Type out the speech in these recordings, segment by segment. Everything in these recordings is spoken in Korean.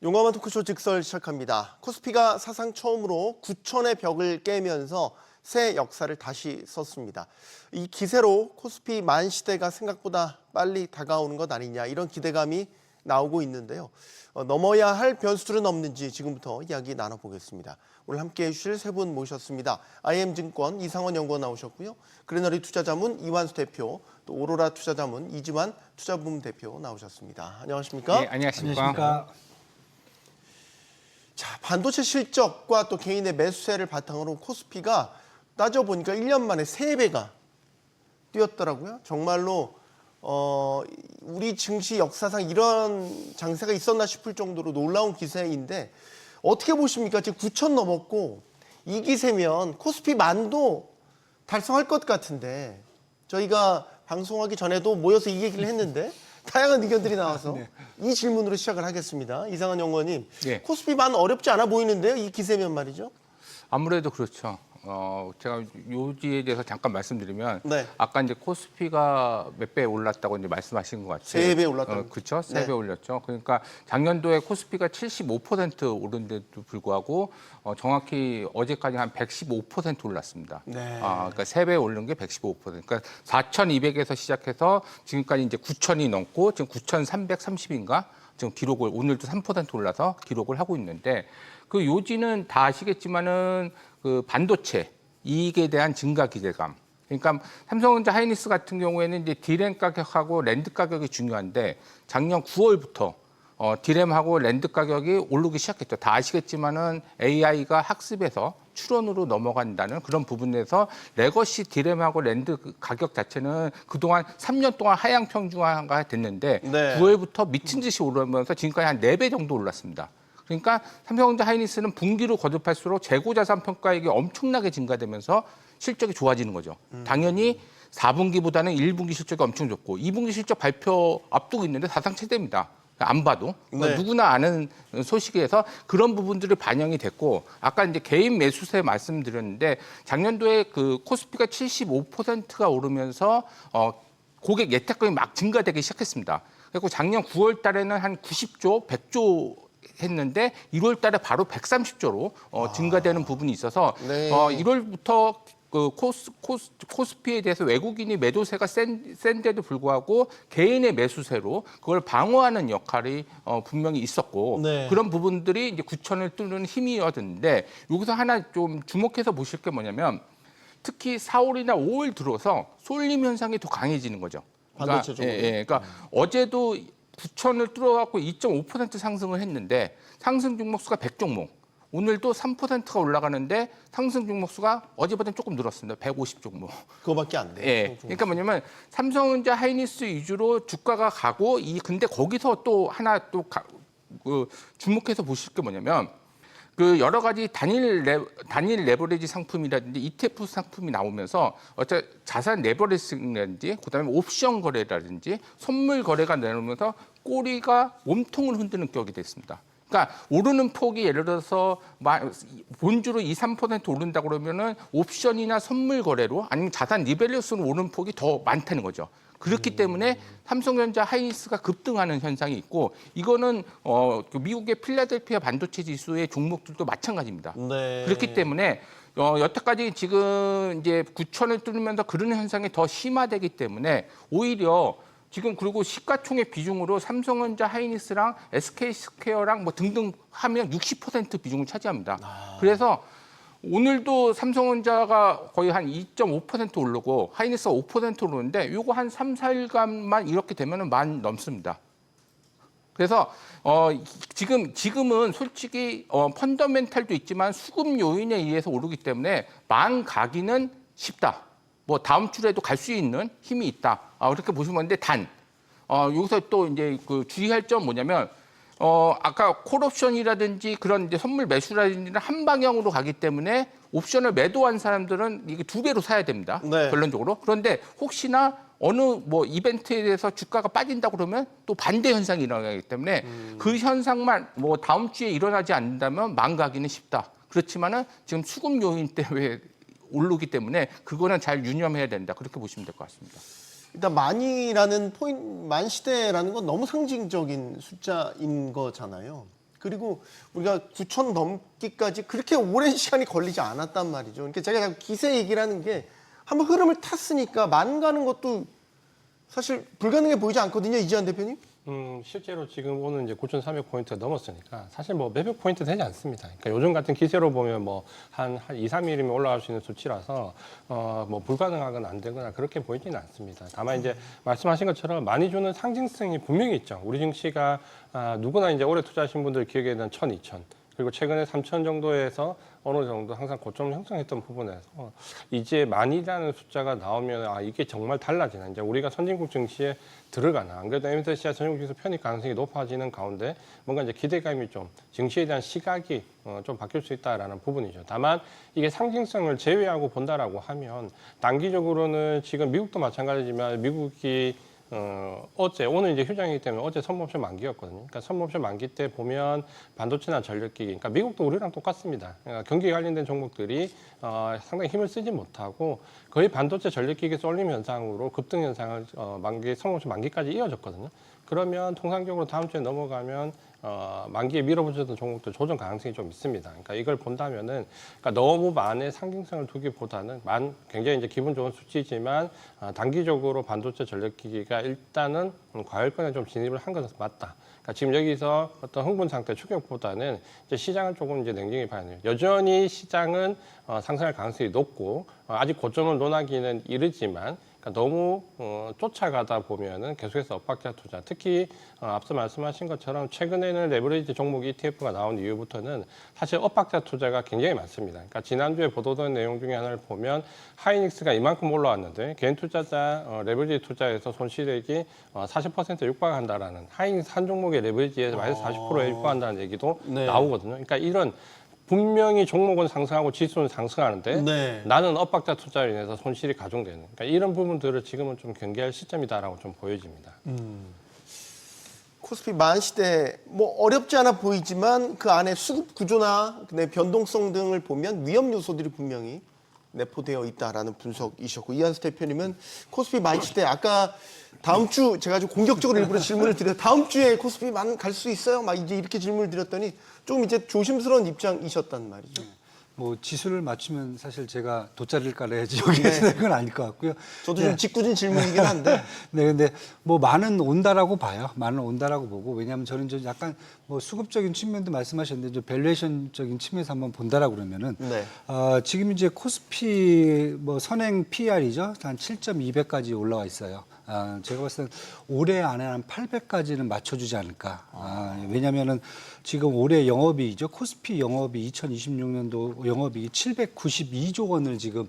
용감한 토크쇼 직설 시작합니다. 코스피가 사상 처음으로 9천의 벽을 깨면서 새 역사를 다시 썼습니다. 이 기세로 코스피 만 시대가 생각보다 빨리 다가오는 것 아니냐, 이런 기대감이 나오고 있는데요. 넘어야 할 변수들은 없는지 지금부터 이야기 나눠보겠습니다. 오늘 함께해 주실 세 분 모셨습니다. IM증권 이상원 연구원 나오셨고요. 그레너리 투자자문 이완수 대표, 또 오로라 투자자문 이지환 투자부문 대표 나오셨습니다. 안녕하십니까? 네, 안녕하십니까? 자, 반도체 실적과 또 개인의 매수세를 바탕으로 코스피가 따져보니까 1년 만에 3배가 뛰었더라고요. 정말로 우리 증시 역사상 이런 장세가 있었나 싶을 정도로 놀라운 기세인데, 어떻게 보십니까? 지금 9천 넘었고 이 기세면 코스피 만도 달성할 것 같은데, 저희가 방송하기 전에도 모여서 이 얘기를 했는데 다양한 의견들이 나와서 네. 이 질문으로 시작을 하겠습니다. 이상한 연구원님, 네. 코스피 만 어렵지 않아 보이는데요, 이 기세면 말이죠? 아무래도 그렇죠. 제가 요지에 대해서 잠깐 말씀드리면, 네. 아까 이제 코스피가 몇 배 올랐다고 이제 말씀하신 것 같아요. 3배 올랐다고. 그렇죠. 네. 3배 올렸죠. 그러니까 작년도에 코스피가 75% 오른데도 불구하고 정확히 어제까지 한 115% 올랐습니다. 네. 그러니까 3배 오른 게 115%. 그러니까 4,200에서 시작해서 지금까지 이제 9,000이 넘고 지금 9,330인가? 지금 기록을 오늘도 3% 올라서 기록을 하고 있는데, 그 요지는 다 아시겠지만은 그 반도체 이익에 대한 증가 기대감. 그러니까 삼성전자 하이닉스 같은 경우에는 이제 디램 가격하고 랜드 가격이 중요한데, 작년 9월부터 디램하고 랜드 가격이 오르기 시작했죠. 다 아시겠지만은 AI가 학습에서 추론으로 넘어간다는 그런 부분에서 레거시 디램하고 랜드 가격 자체는 그동안 3년 동안 하향 평준화가 됐는데, 네. 9월부터 미친 듯이 오르면서 지금까지 한 4배 정도 올랐습니다. 그러니까 삼성전자 하이닉스는 분기로 거듭할수록 재고자산 평가액이 엄청나게 증가되면서 실적이 좋아지는 거죠. 당연히 4분기보다는 1분기 실적이 엄청 좋고 2분기 실적 발표 앞두고 있는데 사상 최대입니다. 안 봐도 네. 누구나 아는 소식이라서 그런 부분들이 반영이 됐고, 아까 이제 개인 매수세 말씀드렸는데, 작년도에 그 코스피가 75%가 오르면서 고객 예탁금이 막 증가되기 시작했습니다. 그리고 작년 9월 달에는 한 90조, 100조 했는데 1월 달에 바로 130조로 증가되는 부분이 있어서 네. 1월부터 그 코스피에 대해서 외국인이 매도세가 센데도 불구하고 개인의 매수세로 그걸 방어하는 역할이 분명히 있었고, 네. 그런 부분들이 이제 9천을 뚫는 힘이었는데, 여기서 하나 좀 주목해서 보실 게 뭐냐면, 특히 4월이나 5월 들어서 쏠림 현상이 더 강해지는 거죠. 반도체 쪽으로. 그러니까 어제도 9천을 뚫어갖고 2.5% 상승을 했는데, 상승 종목수가 100종목. 오늘도 3%가 올라가는데 상승 종목수가 어제보다는 조금 늘었습니다. 150종목. 그거밖에 안 돼요. 예. 그러니까 뭐냐면 삼성전자 하이닉스 위주로 주가가 가고, 근데 거기서 또 하나 또 주목해서 보실 게 뭐냐면, 그 여러 가지 단일 레버리지 상품이라든지 ETF 상품이 나오면서 자산 레버리지라든지 그다음에 옵션 거래라든지 선물 거래가 나오면서 꼬리가 몸통을 흔드는 격이 됐습니다. 그러니까 오르는 폭이 예를 들어서 본주로 2, 3% 오른다 그러면은 옵션이나 선물 거래로 아니면 자산 리밸류스로 오르는 폭이 더 많다는 거죠. 그렇기 때문에 삼성전자 하이닉스가 급등하는 현상이 있고, 이거는 미국의 필라델피아 반도체 지수의 종목들도 마찬가지입니다. 네. 그렇기 때문에 여태까지 지금 이제 9천을 뚫으면서 그런 현상이 더 심화되기 때문에, 오히려 지금 그리고 시가총액 비중으로 삼성전자 하이닉스랑 SK스퀘어랑 뭐 등등 하면 60% 비중을 차지합니다. 그래서 오늘도 삼성전자가 거의 한 2.5% 오르고 하이닉스가 5% 오르는데, 요거 한 3, 4일간만 이렇게 되면은 만 넘습니다. 그래서 지금은 솔직히 펀더멘탈도 있지만 수급 요인에 의해서 오르기 때문에 만 가기는 쉽다. 뭐 다음 주에도 갈 수 있는 힘이 있다. 그렇게 보시면 되는데, 여기서 또 이제 그 주의할 점 뭐냐면, 아까 콜옵션이라든지 그런 이제 선물 매수라든지는 한 방향으로 가기 때문에 옵션을 매도한 사람들은 이게 2배로 사야 됩니다. 네. 결론적으로. 그런데 혹시나 어느 뭐 이벤트에 대해서 주가가 빠진다 그러면 또 반대 현상이 일어나기 때문에 그 현상만 뭐 다음 주에 일어나지 않는다면 망가기는 쉽다. 그렇지만은 지금 수급 요인 때문에 오르기 때문에 그거는 잘 유념해야 된다. 그렇게 보시면 될 것 같습니다. 일단 만이라는 만 시대라는 건 너무 상징적인 숫자인 거잖아요. 그리고 우리가 9천 넘기까지 그렇게 오랜 시간이 걸리지 않았단 말이죠. 그러니까 제가 자꾸 기세 얘기라는 게 한번 흐름을 탔으니까 만 가는 것도 사실 불가능해 보이지 않거든요, 이지한 대표님. 실제로 지금 오늘 이제 9,300포인트가 넘었으니까 사실 뭐 몇백 포인트 되지 않습니다. 그러니까 요즘 같은 기세로 보면 뭐 한 2, 3일이면 올라갈 수 있는 수치라서 뭐 불가능하거나 안 되거나 그렇게 보이지는 않습니다. 다만 이제 말씀하신 것처럼 많이 주는 상징성이 분명히 있죠. 우리 증시가 누구나 이제 오래 투자하신 분들 기억에는 1,000, 2,000 그리고 최근에 3,000 정도에서 어느 정도 항상 고점을 형성했던 부분에서 이제 만이라는 숫자가 나오면 이게 정말 달라지나 이제 우리가 선진국 증시에 들어가나 안 그래도 MSCI 선진국 증시 편입 가능성이 높아지는 가운데 뭔가 이제 기대감이 좀 증시에 대한 시각이 좀 바뀔 수 있다라는 부분이죠. 다만 이게 상징성을 제외하고 본다라고 하면 단기적으로는 지금 미국도 마찬가지지만 미국이 오늘 이제 휴장이기 때문에 어제 선물옵션 만기였거든요. 그러니까 선물옵션 만기 때 보면 반도체나 전력기기, 그러니까 미국도 우리랑 똑같습니다. 그러니까 경기에 관련된 종목들이 상당히 힘을 쓰지 못하고 거의 반도체 전력기기 쏠림 현상으로 급등 현상을 선물옵션 만기까지 이어졌거든요. 그러면 통상적으로 다음 주에 넘어가면 만기에 밀어붙였던 종목들 조정 가능성이 좀 있습니다. 그러니까 이걸 본다면은 그러니까 너무 만의 상징성을 두기보다는 굉장히 이제 기분 좋은 수치지만 단기적으로 반도체 전력기기가 일단은 과열권에 좀 진입을 한 것은 맞다. 그러니까 지금 여기서 어떤 흥분 상태 추격보다는 이제 시장을 조금 이제 냉정히 봐야 돼요. 여전히 시장은 상승할 가능성이 높고 아직 고점을 논하기는 이르지만. 그러니까 너무 쫓아가다 보면은 계속해서 엇박자 투자, 특히 앞서 말씀하신 것처럼 최근에는 레버리지 종목 ETF가 나온 이후부터는 사실 엇박자 투자가 굉장히 많습니다. 그러니까 지난주에 보도된 내용 중에 하나를 보면 하이닉스가 이만큼 올라왔는데 개인 투자자 레버리지 투자에서 손실액이 40% 육박한다라는 하이닉스 한 종목의 레버리지에서 마이너스 40%에 육박한다는 얘기도 네. 나오거든요. 그러니까 이런 분명히 종목은 상승하고 지수는 상승하는데 네. 나는 엇박자 투자로 인해서 손실이 가중되는 그러니까 이런 부분들을 지금은 좀 경계할 시점이다라고 좀 보여집니다. 코스피 만 시대 뭐 어렵지 않아 보이지만 그 안에 수급 구조나 변동성 등을 보면 위험 요소들이 분명히 내포되어 있다라는 분석이셨고 이한수 대표님은 코스피 만 시대 아까 다음 주 제가 좀 공격적으로 일부러 질문을 드려 다음 주에 코스피 만 갈 수 있어요? 막 이제 이렇게 질문을 드렸더니 좀 이제 조심스러운 입장이셨단 말이죠. 뭐 지수를 맞추면 사실 제가 돗자리를 깔아야지 여기에서 네. 건 아닐 것 같고요. 저도 네. 좀 짓궂은 질문이긴 한데. 네, 근데 뭐 많은 온다라고 봐요. 많은 온다라고 보고 왜냐하면 저는 좀 약간 뭐 수급적인 측면도 말씀하셨는데 좀 밸류에이션적인 측면에서 한번 본다라고 그러면은 네. 지금 이제 코스피 뭐 선행 PR이죠 한 7.2배까지 올라와 있어요. 제가 봤을 때 올해 안에 한 800까지는 맞춰주지 않을까. 왜냐면은 지금 올해 영업이익이죠. 코스피 영업이 2026년도 영업이익이 792조 원을 지금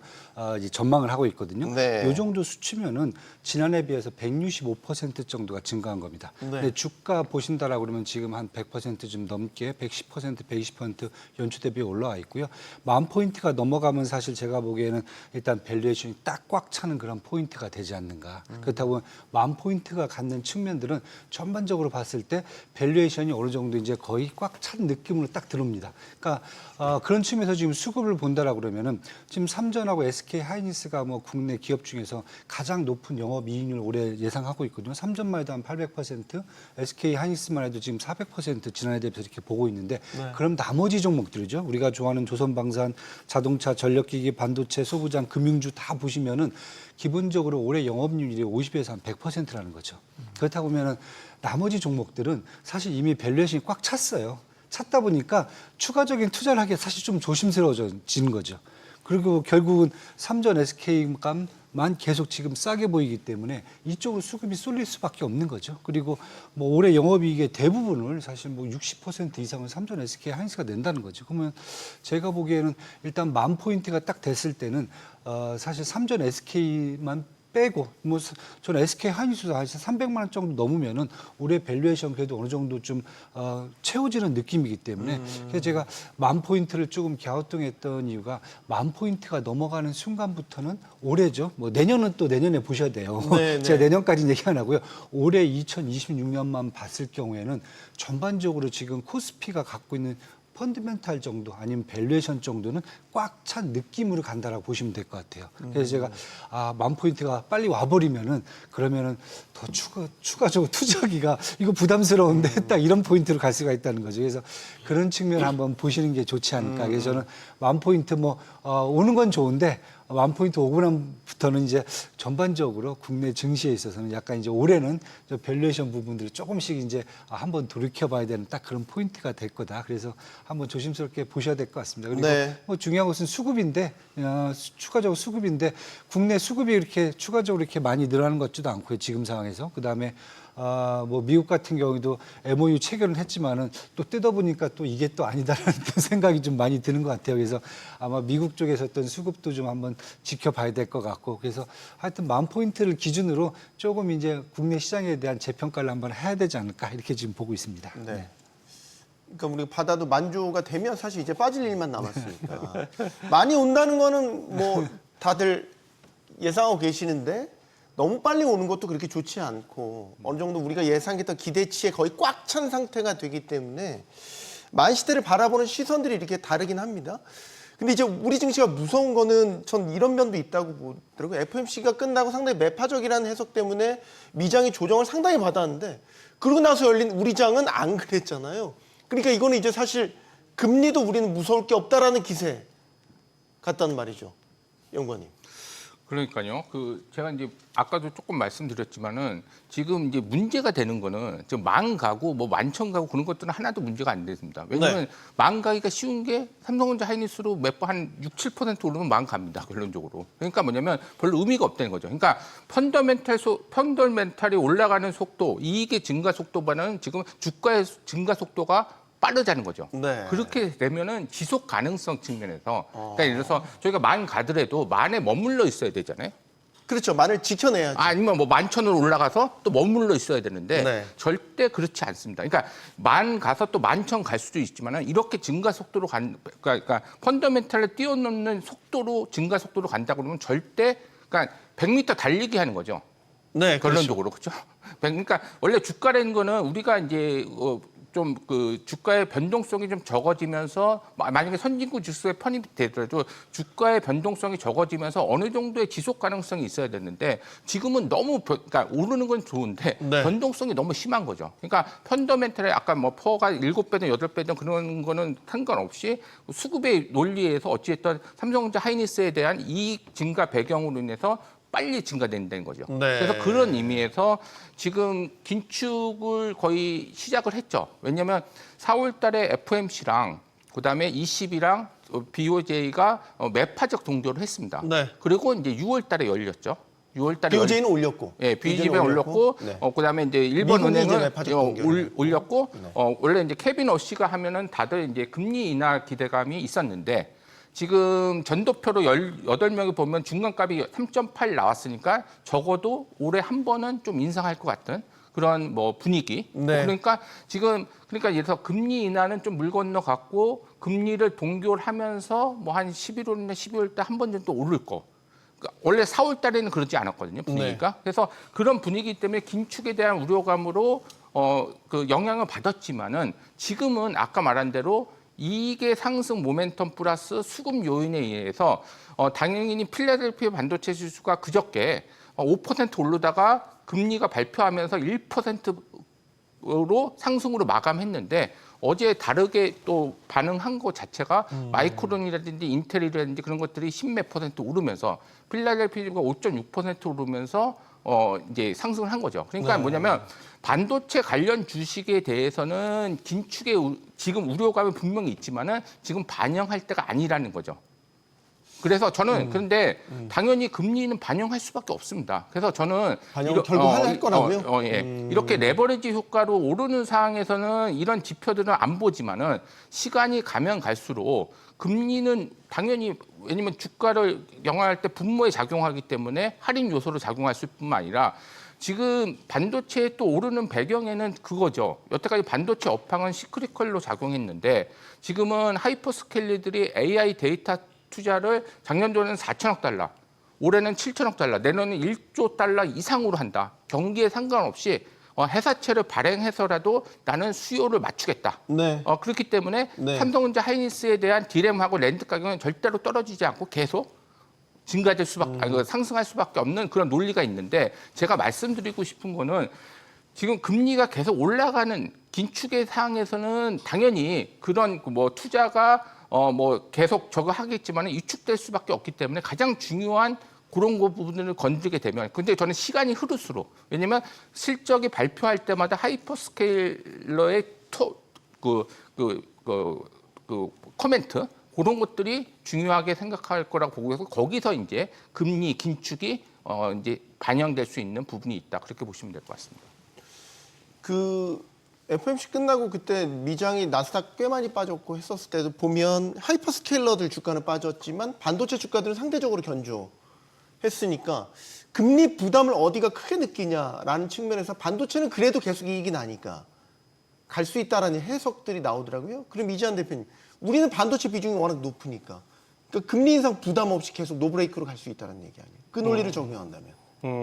이제 전망을 하고 있거든요. 네. 이 정도 수치면은 지난해 비해서 165% 정도가 증가한 겁니다. 네. 근데 주가 보신다라고 그러면 지금 한 100% 좀 넘게 110%, 120% 연초 대비 올라와 있고요. 10,000포인트가 넘어가면 사실 제가 보기에는 일단 밸류에이션이 딱 꽉 차는 그런 포인트가 되지 않는가. 그렇다고 10,000포인트가 갖는 측면들은 전반적으로 봤을 때 밸류에이션이 어느 정도 이제 거의 꽉 찬 느낌으로 딱 들어옵니다. 그러니까 그런 측면에서 지금 수급을 본다라고 그러면은 지금 삼전하고 SK 하이닉스가 뭐 국내 기업 중에서 가장 높은 영업이익률 올해 예상하고 있거든요. 삼전만 해도 한 800%, SK 하이닉스만 해도 지금 400% 지난해 대비해서 이렇게 보고 있는데 그럼 나머지 종목들이죠. 우리가 좋아하는 조선방산, 자동차, 전력기기, 반도체, 소부장, 금융주 다 보시면은 기본적으로 올해 영업률이 50에서 한 100%라는 거죠. 그렇다 보면은 나머지 종목들은 사실 이미 밸류에이션이 꽉 찼어요. 찼다 보니까 추가적인 투자를 하기가 사실 좀 조심스러워지는 거죠. 그리고 결국은 삼전 SK만 계속 지금 싸게 보이기 때문에 이쪽으로 수급이 쏠릴 수밖에 없는 거죠. 그리고 뭐 올해 영업이익의 대부분을 사실 뭐 60% 이상은 삼전 SK 하이닉스가 낸다는 거죠. 그러면 제가 보기에는 일단 10,000포인트가 딱 됐을 때는 사실 삼전 SK만 빼고 뭐 저는 SK 하이닉스도 한 300만 원 정도 넘으면은 올해 밸류에이션 그래도 어느 정도 좀 채워지는 느낌이기 때문에 그래서 제가 10,000포인트를 조금 갸우뚱했던 이유가 10,000포인트가 넘어가는 순간부터는 올해죠. 뭐 내년은 또 내년에 보셔야 돼요. 네, 제가 네. 내년까지는 얘기 안 하고요. 올해 2026년만 봤을 경우에는 전반적으로 지금 코스피가 갖고 있는 펀더멘탈 정도 아니면 밸류에이션 정도는 꽉 찬 느낌으로 간다라고 보시면 될 것 같아요. 그래서 제가 10,000포인트가 빨리 와버리면은 그러면은 더 추가적으로 투자하기가 이거 부담스러운데 딱 이런 포인트로 갈 수가 있다는 거죠. 그래서 그런 측면을 한번 보시는 게 좋지 않을까. 그래서 저는 10,000포인트 오는 건 좋은데 10,000포인트 오고 나부터는 이제 전반적으로 국내 증시에 있어서는 약간 이제 올해는 저 밸류에이션 부분들이 조금씩 이제 한번 돌이켜봐야 되는 딱 그런 포인트가 될 거다. 그래서 한번 조심스럽게 보셔야 될 것 같습니다. 그리고 네. 중요한 것은 수급인데 추가적으로 수급인데 국내 수급이 이렇게 추가적으로 이렇게 많이 늘어나는 것 같지도 않고요. 지금 상황에서 그다음에 미국 같은 경우도 MOU 체결은 했지만은 또 뜯어보니까 또 이게 또 아니다라는 생각이 좀 많이 드는 것 같아요. 그래서 아마 미국 쪽에서 어떤 수급도 좀 한번 지켜봐야 될 것 같고 그래서 하여튼 10,000포인트를 기준으로 조금 이제 국내 시장에 대한 재평가를 한번 해야 되지 않을까 이렇게 지금 보고 있습니다. 네. 그러니까 우리 바다도 만조가 되면 사실 이제 빠질 일만 남았으니까 많이 온다는 거는 뭐 다들 예상하고 계시는데 너무 빨리 오는 것도 그렇게 좋지 않고 어느 정도 우리가 예상했던 기대치에 거의 꽉 찬 상태가 되기 때문에 만시대를 바라보는 시선들이 이렇게 다르긴 합니다. 근데 이제 우리 증시가 무서운 거는 전 이런 면도 있다고 보더라고요. FOMC가 끝나고 상당히 매파적이라는 해석 때문에 미장이 조정을 상당히 받았는데 그러고 나서 열린 우리 장은 안 그랬잖아요. 그러니까 이거는 이제 사실 금리도 우리는 무서울 게 없다라는 기세 같다는 말이죠. 연구원님. 그러니까요. 제가 이제 아까도 조금 말씀드렸지만은 지금 이제 문제가 되는 거는 지금 만 가구, 만천 가구 그런 것들은 하나도 문제가 안 됐습니다. 왜냐하면 만 가기가 쉬운 게 삼성전자 하이닉스로 몇 번 한 6, 7% 오르면 만 갑니다. 결론적으로. 그러니까 뭐냐면 별로 의미가 없다는 거죠. 그러니까 펀더멘탈이 올라가는 속도, 이익의 증가 속도보다는 지금 주가의 증가 속도가 빠르다는 거죠. 네. 그렇게 되면은 지속 가능성 측면에서 그러니까 예를 들어서 저희가 만 가더라도 만에 머물러 있어야 되잖아요. 그렇죠. 만을 지켜내야죠. 아니면 만천으로 올라가서 또 머물러 있어야 되는데 네. 절대 그렇지 않습니다. 그러니까 만 가서 또 만천 갈 수도 있지만은 이렇게 증가 속도로 그러니까 펀더멘탈을 뛰어넘는 속도로 증가 속도로 간다 그러면 절대 그러니까 100m 달리기 하는 거죠. 네, 결론적으로 그렇죠. 그러니까 원래 주가라는 거는 우리가 이제 좀 주가의 변동성이 좀 적어지면서 만약에 선진국 지수에 편입이 되더라도 주가의 변동성이 적어지면서 어느 정도의 지속 가능성이 있어야 되는데 지금은 너무 그러니까 오르는 건 좋은데 네. 변동성이 너무 심한 거죠. 그러니까 펀더멘탈에 아까 퍼가 7배든 8배든 그런 거는 상관없이 수급의 논리에서 어찌됐든 삼성전자 하이닉스에 대한 이익 증가 배경으로 인해서 빨리 증가된다는 거죠. 네. 그래서 그런 의미에서 지금 긴축을 거의 시작을 했죠. 왜냐하면 4월 달에 FOMC랑 그다음에 ECB랑 BOJ가 매파적 동조를 했습니다. 네. 그리고 이제 6월 달에 열렸죠. 6월 달에 BOJ는 올렸고. 예, BOJ는 올렸고 네. 그다음에 이제 일본 미국이 이제 은행은 매파적 동결을 올렸고 원래 이제 케빈 어시가 하면은 다들 이제 금리 인하 기대감이 있었는데 지금 전도표로 18명이 보면 중간값이 3.8 나왔으니까 적어도 올해 한 번은 좀 인상할 것 같은 그런 분위기. 네. 그러니까 지금 예를 들어서 금리 인하는 좀 물 건너갔고 금리를 동결하면서 한 11월이나 12월 때 한 번 정도 오를 거. 그러니까 원래 4월 달에는 그러지 않았거든요, 분위기가. 네. 그래서 그런 분위기 때문에 긴축에 대한 우려감으로 영향을 받았지만은 지금은 아까 말한 대로 이익의 상승 모멘텀 플러스 수급 요인에 의해서 당연히 필라델피아 반도체 지수가 그저께 5% 오르다가 금리가 발표하면서 1%로 상승으로 마감했는데 어제 다르게 또 반응한 것 자체가 마이크론이라든지 인텔이라든지 그런 것들이 10몇 % 오르면서 필라델피아가 5.6% 오르면서 이제 상승을 한 거죠. 그러니까 뭐냐면 반도체 관련 주식에 대해서는 긴축의 지금 우려감이 분명히 있지만은 지금 반영할 때가 아니라는 거죠. 그래서 저는 그런데 당연히 금리는 반영할 수밖에 없습니다. 그래서 저는 반영을 결국 할 거라고요? 예. 이렇게 레버리지 효과로 오르는 상황에서는 이런 지표들은 안 보지만은 시간이 가면 갈수록 금리는 당연히 왜냐하면 주가를 영향할 때 분모에 작용하기 때문에 할인 요소로 작용할 뿐만 아니라 지금 반도체에 또 오르는 배경에는 그거죠. 여태까지 반도체 업황은 시크리컬로 작용했는데 지금은 하이퍼스케일러들이 AI 데이터 투자를 작년도에는 4천억 달러, 올해는 7천억 달러, 내년에는 1조 달러 이상으로 한다. 경기에 상관없이 회사채를 발행해서라도 나는 수요를 맞추겠다. 네. 그렇기 때문에 네. 삼성전자 하이닉스에 대한 디램하고 랜드 가격은 절대로 떨어지지 않고 계속 증가될 수밖에, 상승할 수밖에 없는 그런 논리가 있는데 제가 말씀드리고 싶은 거는 지금 금리가 계속 올라가는 긴축의 상황에서는 당연히 그런 뭐 투자가 뭐 계속 저거 하겠지만 위축될 수밖에 없기 때문에 가장 중요한 그런 거 부분을 건드리게 되면 근데 저는 시간이 흐를수록 왜냐면 실적이 발표할 때마다 하이퍼스케일러의 코멘트 그런 것들이 중요하게 생각할 거라고 보고 해서 거기서 이제 금리 긴축이 이제 반영될 수 있는 부분이 있다 그렇게 보시면 될 것 같습니다. 그 FOMC 끝나고 그때 미장이 나스닥 꽤 많이 빠졌고 했었을 때도 보면 하이퍼스케일러들 주가는 빠졌지만 반도체 주가들은 상대적으로 견조했으니까 금리 부담을 어디가 크게 느끼냐라는 측면에서 반도체는 그래도 계속 이익이 나니까 갈 수 있다라는 해석들이 나오더라고요. 그럼 이지한 대표님, 우리는 반도체 비중이 워낙 높으니까 그러니까 금리 인상 부담 없이 계속 노브레이크로 갈 수 있다는 얘기 아니에요? 그 논리를 적용한다면.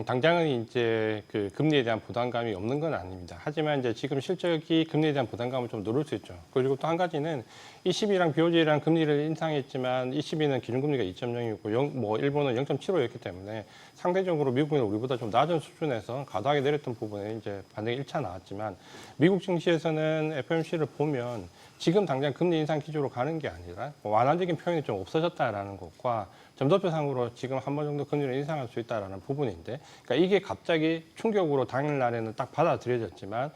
당장은 이제 그 금리에 대한 부담감이 없는 건 아닙니다. 하지만 이제 지금 실적이 금리에 대한 부담감을 좀 누를 수 있죠. 그리고 또 한 가지는 ECB랑 BOJ랑 금리를 인상했지만 ECB는 기준금리가 2.0이고 뭐 일본은 0.75였기 때문에 상대적으로 미국은 우리보다 좀 낮은 수준에서 과도하게 내렸던 부분에 이제 반등이 1차 나왔지만 미국 증시에서는 FOMC를 보면 지금 당장 금리 인상 기조로 가는 게 아니라 완화적인 표현이 좀 없어졌다라는 것과 점도표상으로 지금 한 번 정도 금리를 인상할 수 있다라는 부분인데, 그러니까 이게 갑자기 충격으로 당일날에는 딱 받아들여졌지만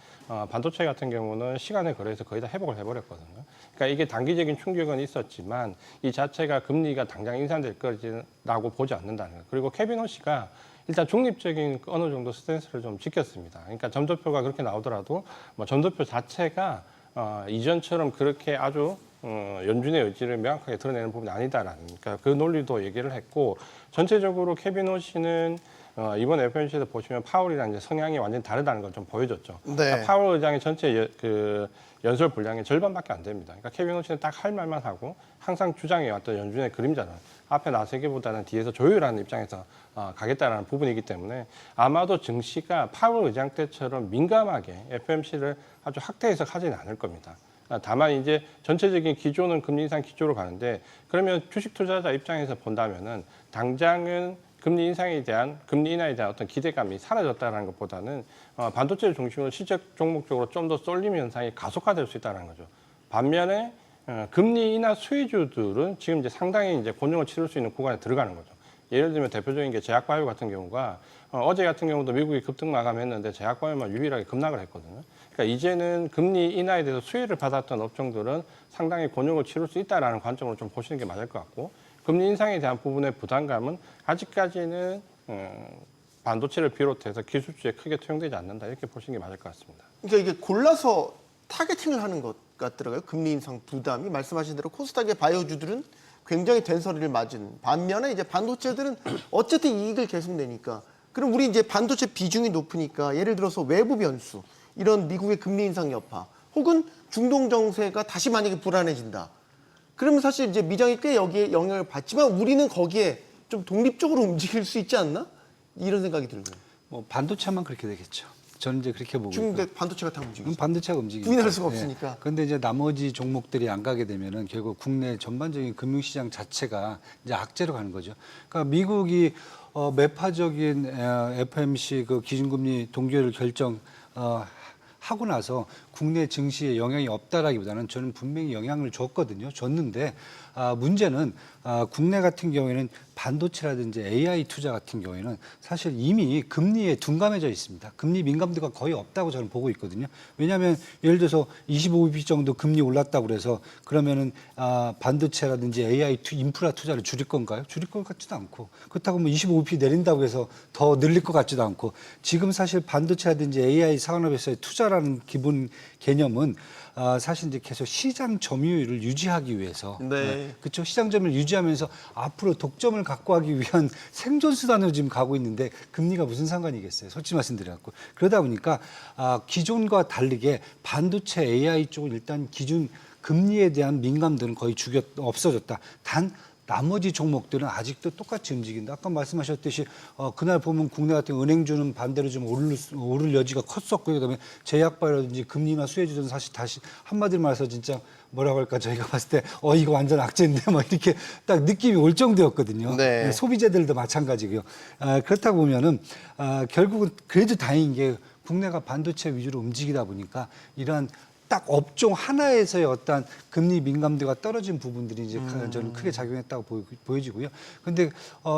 반도체 같은 경우는 시간에 걸려서 거의 다 회복을 해버렸거든요. 그러니까 이게 단기적인 충격은 있었지만 이 자체가 금리가 당장 인상될 거라고 보지 않는다는 거예요. 그리고 케빈 호시가 일단 중립적인 어느 정도 스탠스를 좀 지켰습니다. 그러니까 점도표가 그렇게 나오더라도 뭐 점도표 자체가 이전처럼 그렇게 아주 연준의 의지를 명확하게 드러내는 부분이 아니다라는 그러니까 그 논리도 얘기를 했고 전체적으로 케빈 호시는 이번 FOMC에서 보시면 파월이랑 이제 성향이 완전히 다르다는 걸 좀 보여줬죠. 네. 그러니까 파월 의장의 전체 그 연설 분량의 절반밖에 안 됩니다. 그러니까 케빈 호시는 딱 할 말만 하고 항상 주장해 왔던 연준의 그림자는 앞에 나서기보다는 뒤에서 조율하는 입장에서 가겠다라는 부분이기 때문에 아마도 증시가 파월 의장 때처럼 민감하게 FOMC를 아주 확대해서 가지는 않을 겁니다. 다만 이제 전체적인 기조는 금리 인상 기조로 가는데 그러면 주식 투자자 입장에서 본다면은 당장은 금리 인상에 대한 금리 인하에 대한 어떤 기대감이 사라졌다는 것보다는 반도체를 중심으로 실적 종목 쪽으로 좀 더 쏠림 현상이 가속화될 수 있다는 거죠. 반면에 금리 인하 수혜주들은 지금 이제 상당히 이제 곤욕을 치를 수 있는 구간에 들어가는 거죠. 예를 들면 대표적인 게 제약바이오 같은 경우가 어제 같은 경우도 미국이 급등 마감했는데 제약바이오만 유일하게 급락을 했거든요. 그러니까 이제는 금리 인하에 대해서 수혜를 받았던 업종들은 상당히 곤욕을 치를 수 있다라는 관점으로 좀 보시는 게 맞을 것 같고 금리 인상에 대한 부분의 부담감은 아직까지는 반도체를 비롯해서 기술주에 크게 투영되지 않는다 이렇게 보시는 게 맞을 것 같습니다. 그러니까 이게 골라서 타겟팅을 하는 것 같더라고요. 금리 인상 부담이 말씀하신 대로 코스닥의 바이오주들은 굉장히 된서리를 맞은 반면에 이제 반도체들은 어쨌든 이익을 계속 내니까 그럼 우리 이제 반도체 비중이 높으니까 예를 들어서 외부 변수 이런 미국의 금리 인상 여파 혹은 중동 정세가 다시 만약에 불안해진다. 그러면 사실 이제 미장이 꽤 여기에 영향을 받지만 우리는 거기에 좀 독립적으로 움직일 수 있지 않나? 이런 생각이 들고요. 뭐 반도체만 그렇게 되겠죠. 저는 이제 그렇게 보고 지금 있고요. 근데 반도체가 다 움직이죠. 반도체가 움직이니까. 부인할 수가 없으니까. 그런데 이제 나머지 종목들이 안 가게 되면은 결국 국내 전반적인 금융시장 자체가 이제 악재로 가는 거죠. 그러니까 미국이 매파적인 FOMC 그 기준금리 동결을 하고 나서 국내 증시에 영향이 없다라기보다는 저는 분명히 영향을 줬는데 문제는 국내 같은 경우에는 반도체라든지 AI 투자 같은 경우에는 사실 이미 금리에 둔감해져 있습니다. 금리 민감도가 거의 없다고 저는 보고 있거든요. 왜냐하면 예를 들어서 25bp 정도 금리 올랐다고 그래서 그러면은 반도체라든지 AI 인프라 투자를 줄일 건가요? 줄일 것 같지도 않고 그렇다고 뭐 25bp 내린다고 해서 더 늘릴 것 같지도 않고 지금 사실 반도체라든지 AI 산업에서의 투자라는 기본 개념은 사실 이제 계속 시장 점유율을 유지하기 위해서 그렇죠. 시장 점유율을 유지하면서 앞으로 독점을 갖고 하기 위한 생존 수단으로 지금 가고 있는데 금리가 무슨 상관이겠어요. 솔직히 말씀드려갖고 그러다 보니까 기존과 다르게 반도체 AI 쪽은 일단 기준 금리에 대한 민감도는 거의 없어졌다. 단 나머지 종목들은 아직도 똑같이 움직인다. 아까 말씀하셨듯이 그날 보면 국내 같은 은행주는 반대로 좀 오를 여지가 컸었고요. 그다음에 제약바라든지 금리나 수혜주들은 사실 다시 한마디로 말해서 진짜 뭐라고 할까 저희가 봤을 때 이거 완전 악재인데 막 이렇게 딱 느낌이 올 정도였거든요. 네. 소비재들도 마찬가지고요. 그렇다 보면은 결국은 그래도 다행인 게 국내가 반도체 위주로 움직이다 보니까 이러한 딱 업종 하나에서의 어떤 금리 민감도가 떨어진 부분들이 이제 저는 크게 작용했다고 보여지고요. 근데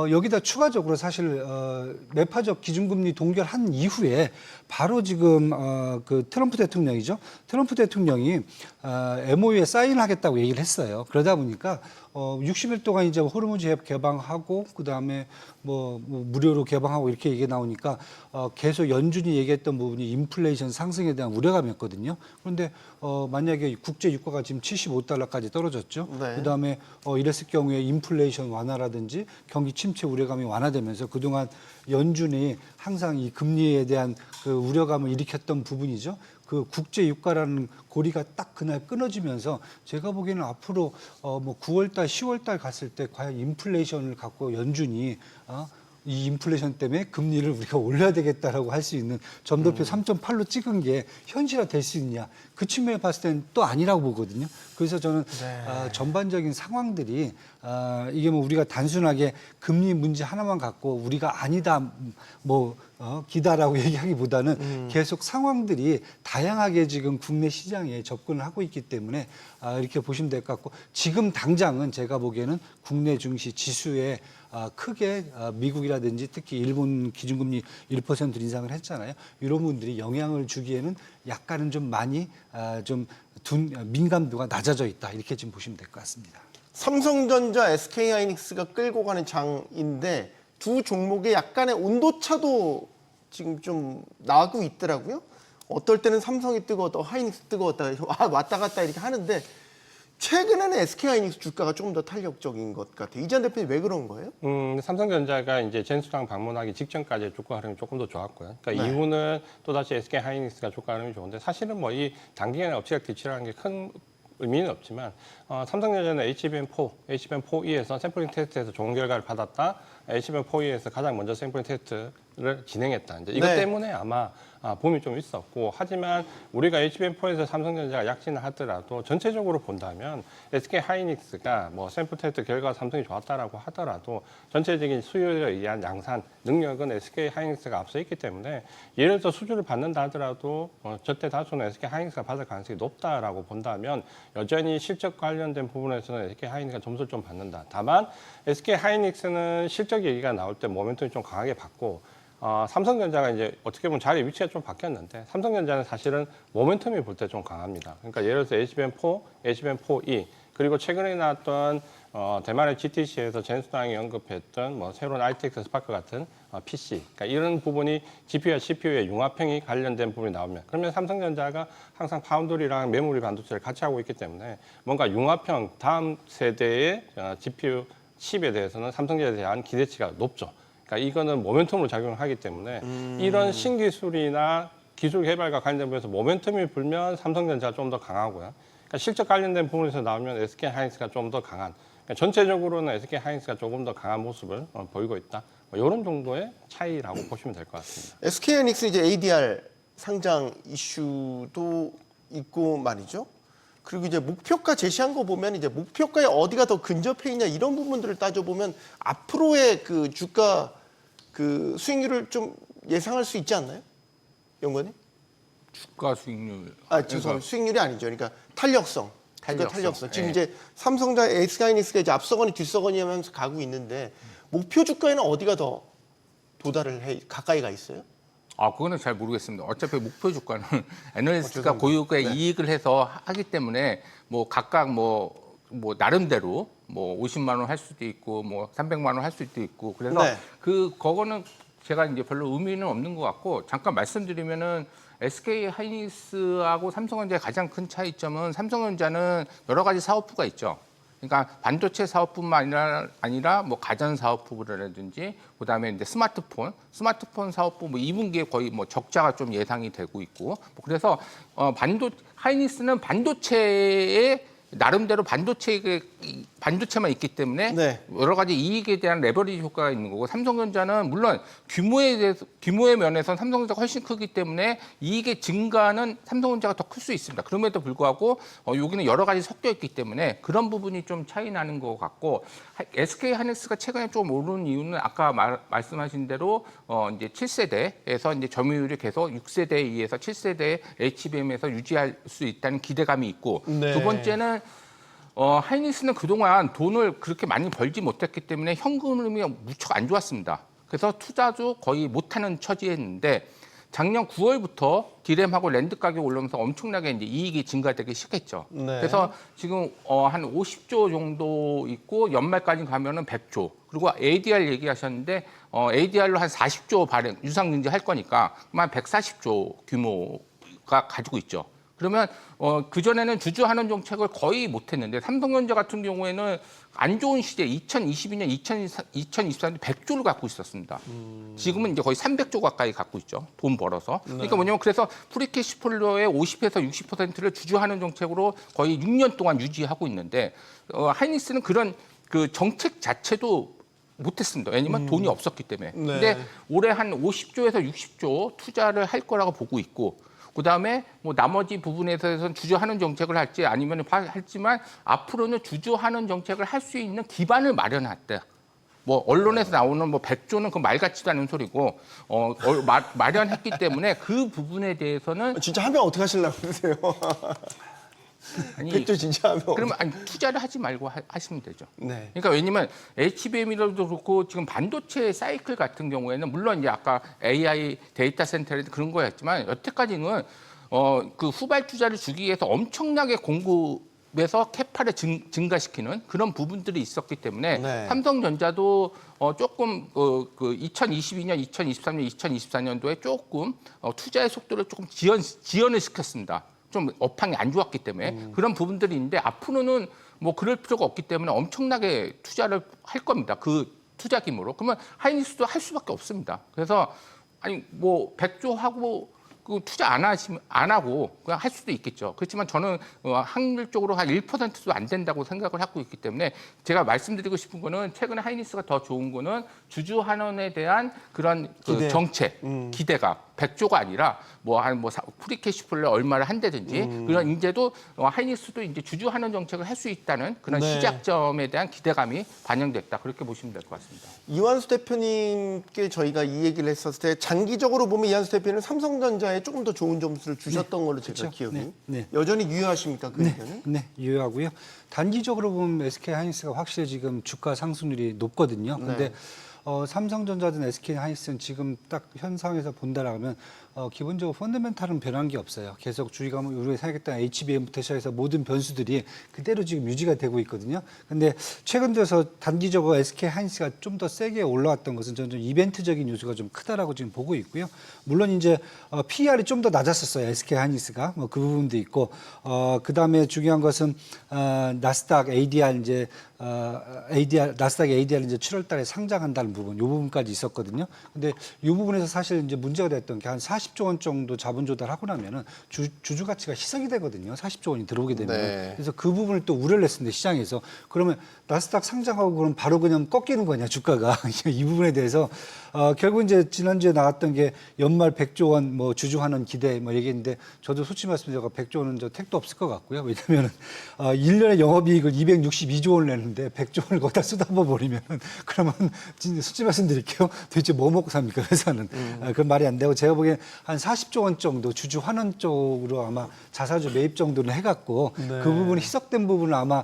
여기다 추가적으로 사실 매파적 기준금리 동결한 이후에 바로 지금 그 트럼프 대통령이죠. 트럼프 대통령이 MOU에 사인하겠다고 얘기를 했어요. 그러다 보니까 60일 동안 이제 호르무즈 해협 개방하고 그다음에 뭐 무료로 개방하고 이렇게 얘기가 나오니까 계속 연준이 얘기했던 부분이 인플레이션 상승에 대한 우려감이었거든요. 그런데 만약에 국제 유가가 지금 75달러까지 떨어졌죠. 네. 그다음에 이랬을 경우에 인플레이션 완화라든지 경기 침체 우려감이 완화되면서 그동안 연준이 항상 이 금리에 대한 그 우려감을 일으켰던 부분이죠. 그 국제 유가라는 고리가 딱 그날 끊어지면서 제가 보기에는 앞으로 뭐 9월달, 10월달 갔을 때 과연 인플레이션을 갖고 연준이 이 인플레이션 때문에 금리를 우리가 올려야 되겠다라고 할 수 있는 점도표 3.8로 찍은 게 현실화될 수 있냐. 그 측면에 봤을 때는 또 아니라고 보거든요. 그래서 저는 전반적인 상황들이 이게 뭐 우리가 단순하게 금리 문제 하나만 갖고 우리가 아니다 기다라고 얘기하기보다는 계속 상황들이 다양하게 지금 국내 시장에 접근을 하고 있기 때문에 이렇게 보시면 될 것 같고 지금 당장은 제가 보기에는 국내 증시 지수에 크게 미국이라든지 특히 일본 기준금리 1% 인상을 했잖아요. 이런 분들이 영향을 주기에는 약간은 좀 많이 민감도가 낮아져 있다. 이렇게 지금 보시면 될 것 같습니다. 삼성전자, SK하이닉스가 끌고 가는 장인데 두 종목의 약간의 온도차도 지금 좀 나고 있더라고요. 어떨 때는 삼성이 뜨거워 또 하이닉스 뜨거웠다 왔다 갔다 이렇게 하는데 최근에는 SK하이닉스 주가가 조금 더 탄력적인 것 같아요. 이재한 대표님 왜 그런 거예요? 삼성전자가 이제 젠수랑 방문하기 직전까지 주가 흐름이 조금 더 좋았고요. 그러니까 네. 이후는 또다시 SK하이닉스가 주가 흐름이 좋은데 사실은 뭐 이 단기간에 엎치락 뒤치락하는 게 큰 의미는 없지만 삼성전자는 HBM4E에서 샘플링 테스트에서 좋은 결과를 받았다. HBM4E에서 가장 먼저 샘플링 테스트를 진행했다. 이제 이것 네. 때문에 아마 봄이 좀 있었고 하지만 우리가 HBM4에서 삼성전자가 약진을 하더라도 전체적으로 본다면 SK하이닉스가 뭐 샘플 테스트 결과가 삼성이 좋았다라고 하더라도 전체적인 수요에 의한 양산 능력은 SK하이닉스가 앞서 있기 때문에 예를 들어 수주를 받는다 하더라도 저때 다소는 SK하이닉스가 받을 가능성이 높다라고 본다면 여전히 실적 관련된 부분에서는 SK하이닉스가 점수를 좀 받는다. 다만 SK하이닉스는 실적 얘기가 나올 때 모멘텀이 좀 강하게 받고 삼성전자가 이제 어떻게 보면 자리 위치가 좀 바뀌었는데 삼성전자는 사실은 모멘텀이 볼 때 좀 강합니다. 그러니까 예를 들어서 HBM4, HBM4E 그리고 최근에 나왔던 대만의 GTC에서 젠수당이 언급했던 뭐 새로운 RTX 스파크 같은 PC, 그러니까 이런 부분이 GPU와 CPU의 융합형이 관련된 부분이 나오면 그러면 삼성전자가 항상 파운드리랑 메모리 반도체를 같이 하고 있기 때문에 뭔가 융합형 다음 세대의 GPU 칩에 대해서는 삼성전자에 대한 기대치가 높죠. 그러니까 이거는 모멘텀으로 작용을 하기 때문에 이런 신기술이나 기술 개발과 관련된 부분에서 모멘텀이 불면 삼성전자가 좀 더 강하고요. 그러니까 실적 관련된 부분에서 나오면 SK하이닉스가 좀 더 강한. 그러니까 전체적으로는 SK하이닉스가 조금 더 강한 모습을 보이고 있다. 이런 정도의 차이라고 보시면 될 것 같습니다. SK하이닉스 이제 ADR 상장 이슈도 있고 말이죠. 그리고 이제 목표가 제시한 거 보면 이제 목표가에 어디가 더 근접해 있냐 이런 부분들을 따져보면 앞으로의 그 주가 그 수익률을 좀 예상할 수 있지 않나요? 연구원님? 주가 수익률. 죄송합니다. 수익률이 아니죠. 그러니까 탄력성. 주가 탄력성. 지금 예. 이제 삼성전자, SK하이닉스가 이제 앞서거니 뒤서거니 하면서 가고 있는데 목표 주가에는 어디가 더 도달을 가까이 가 있어요? 그거는 잘 모르겠습니다. 어차피 목표 주가는 애널리스트가 고유의 이익을 해서 하기 때문에 뭐 각각 뭐 나름대로 뭐 50만 원 할 수도 있고 뭐 300만 원 할 수도 있고 그래서 네. 그거는 제가 이제 별로 의미는 없는 것 같고 잠깐 말씀드리면은 SK하이닉스하고 삼성전자의 가장 큰 차이점은 삼성전자는 여러 가지 사업부가 있죠. 그러니까 반도체 사업뿐만 아니라 뭐 가전 사업부라든지 그다음에 이제 스마트폰 사업부 뭐 2분기에 거의 뭐 적자가 좀 예상이 되고 있고 그래서 반도체는 반도체의 나름대로 반도체 반도체만 있기 때문에 네. 여러 가지 이익에 대한 레버리지 효과가 있는 거고 삼성전자는 물론 규모의 면에서 삼성전자가 훨씬 크기 때문에 이익의 증가는 삼성전자가 더 클 수 있습니다. 그럼에도 불구하고 여기는 여러 가지 섞여 있기 때문에 그런 부분이 좀 차이 나는 것 같고 SK 하이닉스가 최근에 좀 오른 이유는 아까 말씀하신 대로 이제 7세대에서 이제 점유율이 계속 6세대에 의해서 7세대 HBM에서 유지할 수 있다는 기대감이 있고 네. 두 번째는 하이닉스는 그동안 돈을 그렇게 많이 벌지 못했기 때문에 현금 흐름이 무척 안 좋았습니다. 그래서 투자도 거의 못하는 처지였는데 작년 9월부터 디램하고 랜드 가격이 올라오면서 엄청나게 이제 이익이 증가되기 시작했죠. 네. 그래서 지금 한 50조 정도 있고 연말까지 가면은 100조. 그리고 ADR 얘기하셨는데 ADR로 한 40조 발행 유상증자 할 거니까 한 140조 규모가 가지고 있죠. 그러면 그전에는 주주환원 정책을 거의 못했는데 삼성전자 같은 경우에는 안 좋은 시기에 2022년, 2024년 100조를 갖고 있었습니다. 지금은 이제 거의 300조 가까이 갖고 있죠. 돈 벌어서. 그러니까 뭐냐면 그래서 프리캐시플로의 50에서 60%를 주주환원 정책으로 거의 6년 동안 유지하고 있는데 하이닉스는 그런 그 정책 자체도 못했습니다. 왜냐면 돈이 없었기 때문에. 네. 근데 올해 한 50조에서 60조 투자를 할 거라고 보고 있고 그다음에 뭐 나머지 부분에서는 주주환원 정책을 할지 아니면 할지만 앞으로는 주주환원 정책을 할 수 있는 기반을 마련했다. 뭐 언론에서 나오는 뭐 100조는 그 말 같지도 않은 소리고 마련했기 때문에 그 부분에 대해서는 진짜 하면 어떻게 하시려고 그러세요? 아니 100조 진짜 하면. 그러면 아니 투자를 하지 말고 하시면 되죠. 네. 그러니까 왜냐면 HBM이라도 그렇고 지금 반도체 사이클 같은 경우에는 물론 이제 아까 AI 데이터 센터라든지 그런 거였지만 여태까지는 그 후발 투자를 주기 위해서 엄청나게 공급에서 캐파를 증가시키는 그런 부분들이 있었기 때문에 네. 삼성전자도 조금 그 2022년, 2023년, 2024년도에 조금 투자의 속도를 조금 지연을 시켰습니다. 좀 업황이 안 좋았기 때문에 그런 부분들이 있는데 앞으로는 뭐 그럴 필요가 없기 때문에 엄청나게 투자를 할 겁니다. 그 투자 규모로. 그러면 하이닉스도 할 수밖에 없습니다. 그래서 아니 뭐 100조 하고 그 투자 안 하고 그냥 할 수도 있겠죠. 그렇지만 저는 확률적으로 한 1%도 안 된다고 생각을 하고 있기 때문에 제가 말씀드리고 싶은 거는 최근에 하이닉스가 더 좋은 거는 주주 환원에 대한 그런 기대. 정책, 기대가 100조가 아니라 프리캐시플로 얼마를 한다든지 그런 이제도 하이닉스도 이제 주주 환원 정책을 할 수 있다는 그런 네. 시작점에 대한 기대감이 반영됐다. 그렇게 보시면 될 것 같습니다. 이완수 대표님께 저희가 이 얘기를 했었을 때 장기적으로 보면 이완수 대표는 삼성전자에 조금 더 좋은 점수를 주셨던 걸로 제가 기억이. 네, 네. 여전히 유효하십니까 그 의견은? 네, 유효하고요. 단기적으로 보면 SK 하이닉스가 확실히 지금 주가 상승률이 높거든요. 근데 삼성전자든 SK 하이닉스는 지금 딱 현상에서 본다라면 기본적으로 펀더멘탈은 변한 게 없어요. 계속 우리가 생각했던 HBM부터 시작해서 모든 변수들이 그대로 지금 유지가 되고 있거든요. 근데 최근 들어서 단기적으로 SK 하이닉스가 좀 더 세게 올라왔던 것은 저는 좀 이벤트적인 요소가 좀 크다라고 지금 보고 있고요. 물론 이제 PER이 좀 더 낮았었어요. SK 하이닉스가 뭐 그 부분도 있고 그다음에 중요한 것은 나스닥 ADR 이제 나스닥 ADR 이제 7월달에 상장한다는 부분, 이 부분까지 있었거든요. 근데 이 부분에서 사실 이제 문제가 됐던 게 한 40조 원 정도 자본 조달하고 나면은 주주 가치가 희석이 되거든요. 40조 원이 들어오게 되면. 네. 그래서 그 부분을 또 우려를 했습니다. 시장에서. 그러면 나스닥 상장하고 그럼 바로 그냥 꺾이는 거냐 주가가 이 부분에 대해서 결국 이제 지난주에 나왔던 게 연말 100조 원 뭐 주주 환원 기대 뭐 얘기했는데 저도 솔직히 말씀드려서 100조 원은 저 택도 없을 것 같고요. 왜냐하면 1년에 영업이익을 262조 원을 내는데 100조 원을 거기다 쏟아부어 버리면 그러면 진짜 솔직히 말씀드릴게요. 도대체 뭐 먹고 삽니까 회사는. 그런 말이 안 되고 제가 보기엔 한 40조 원 정도 주주 환원 쪽으로 아마 자사주 매입 정도는 해갖고 그 부분이 희석된 부분을 아마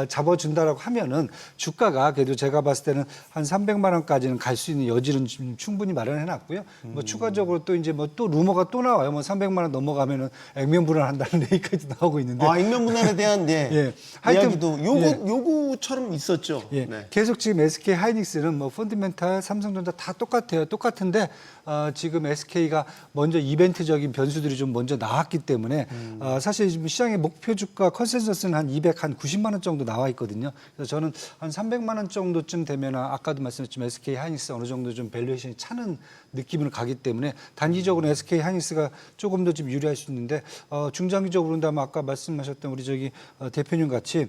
잡아준다라고 하면은 주가가 그래도 제가 봤을 때는 한 300만 원까지는 갈 수 있는 여지는 지금 충분히 마련해놨고요. 뭐 추가적으로 또 이제 뭐 또 루머가 또 나와요. 뭐 300만 원 넘어가면은 액면분할한다는 얘기까지 나오고 있는데. 액면분할에 대한 예. 이야기도 요구처럼 있었죠. 예. 네. 계속 지금 SK 하이닉스는 뭐 펀드멘탈, 삼성전자 다 똑같아요. 똑같은데 지금 SK가 먼저 이벤트적인 변수들이 좀 먼저 나왔기 때문에 사실 지금 시장의 목표 주가 컨센서스는 한 290만 원 정도 나와 있거든요. 그래서 저는 한 300만 원 정도쯤 되면 아까도 말씀드렸지만 SK 하이닉스 어느 정도 좀 밸류에이션이 차는 느낌으로 가기 때문에 단기적으로 SK 하이닉스가 조금 더 좀 유리할 수 있는데 중장기적으로는 아마 아까 말씀하셨던 우리 대표님 같이